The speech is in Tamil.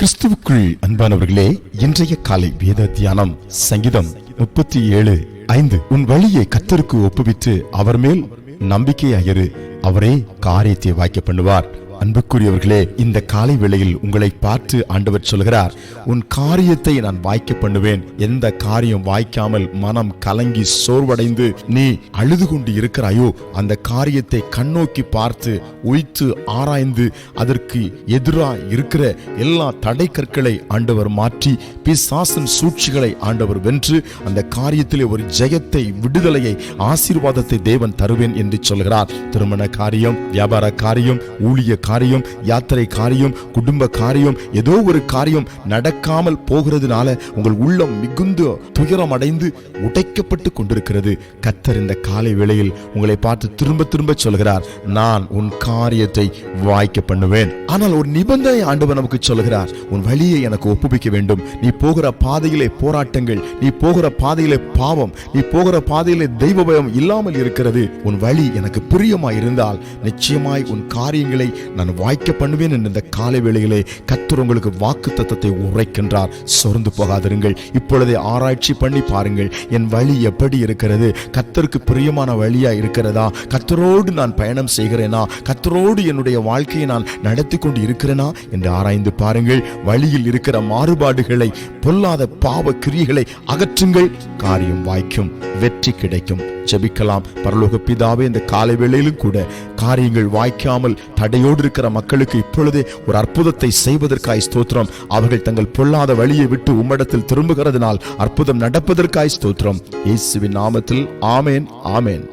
கிறிஸ்துவுக்குள் அன்பானவர்களே, இன்றைய காலை வேத தியானம் சங்கீதம் 37:5. உன் வழியை கர்த்தருக்கு ஒப்புவித்து அவர் மேல் நம்பிக்கையாயிரு, அவரே காரியத்தை வாய்க்க பண்ணுவார். அன்புக்குரியவர்களே, இந்த காலை வேளையில் உங்களை பார்த்து ஆண்டவர் சொல்கிறார், உன் காரியத்தை நான் வாய்க்க பண்ணுவேன். எந்த காரியம் வாய்க்காமல் மனம் கலங்கி சோர்வடைந்து நீ அழுது கொண்டு இருக்கிறாயோ, அந்த காரியத்தை கண்ணோக்கி பார்த்து உய்த்து ஆராய்ந்து அதற்கு எதிராக இருக்கிற எல்லா தடை கற்களை ஆண்டவர் மாற்றி பிசாசின் சூழ்ச்சிகளை ஆண்டவர் வென்று அந்த காரியத்திலே ஒரு ஜெயத்தை, விடுதலையை, ஆசீர்வாதத்தை தேவன் தருவேன் என்று சொல்கிறார். திருமண காரியம், வியாபார காரியம், ஊழிய காரியம், யாத்திரை காரியம், குடும்ப காரியம், ஏதோ ஒரு காரியம் நடக்காமல் போகிறதுனால உங்கள் உள்ளம் மிகுந்து துயரம் அடைந்து உடைக்கப்பட்டு கொண்டிருக்கிறது. கர்த்தர் இந்த காலை வேளையில் உங்களை பார்த்து திரும்ப திரும்ப சொல்கிறார், நான் உன் காரியத்தை வாய்க்க பண்ணுவேன். ஆனால் ஒரு நிபந்தனை ஆண்டவர் நமக்கு சொல்கிறார், உன் வழியை எனக்கு ஒப்புவிக்க வேண்டும். நீ போகிற பாதையிலே போராட்டங்கள், நீ போகிற பாதையிலே பாவம், நீ போகிற பாதையிலே தெய்வ பயம் இல்லாமல் இருக்கிறது. உன் வழி எனக்கு பிரியமாய் இருந்தால் நிச்சயமாய் உன் காரியங்களை நான் வாய்க்க பண்ணுவேன் என்று இந்த காலை வேளையிலே கர்த்தர் உங்களுக்கு வாக்கு தத்தத்தை உரைக்கின்றார். சொர்ந்து போகாதிருங்கள். இப்பொழுதே ஆராய்ச்சி பண்ணி பாருங்கள், என் வழி எப்படி இருக்கிறது? கர்த்தருக்கு பிரியமான வழியா இருக்கிறதா? கர்த்தரோடு நான் பயணம் செய்கிறேனா? கர்த்தரோடு என்னுடைய வாழ்க்கையை நான் நடத்தி கொண்டு இருக்கிறேனா என்று ஆராய்ந்து பாருங்கள். வழியில் இருக்கிற மாறுபாடுகளை, பொல்லாத பாவ கிரியைகளை அகற்றுங்கள். காரியம் வாய்க்கும், வெற்றி கிடைக்கும். ஜெபிக்கலாம். பரலோக பிதாவே, இந்த காலை வேளையிலும் கூட காரியங்கள் வாய்க்காமல் தடையோடு இருக்கிற மக்களுக்கு இப்பொழுதே ஒரு அற்புதத்தை செய்வதற்காய் ஸ்தோத்திரம். அவர்கள் தங்கள் பொல்லாத வழியை விட்டு உம்மிடத்தில் திரும்புகிறதுனால் அற்புதம் நடப்பதற்காய் ஸ்தோத்திரம். இயேசுவின் நாமத்தில் ஆமேன், ஆமேன்.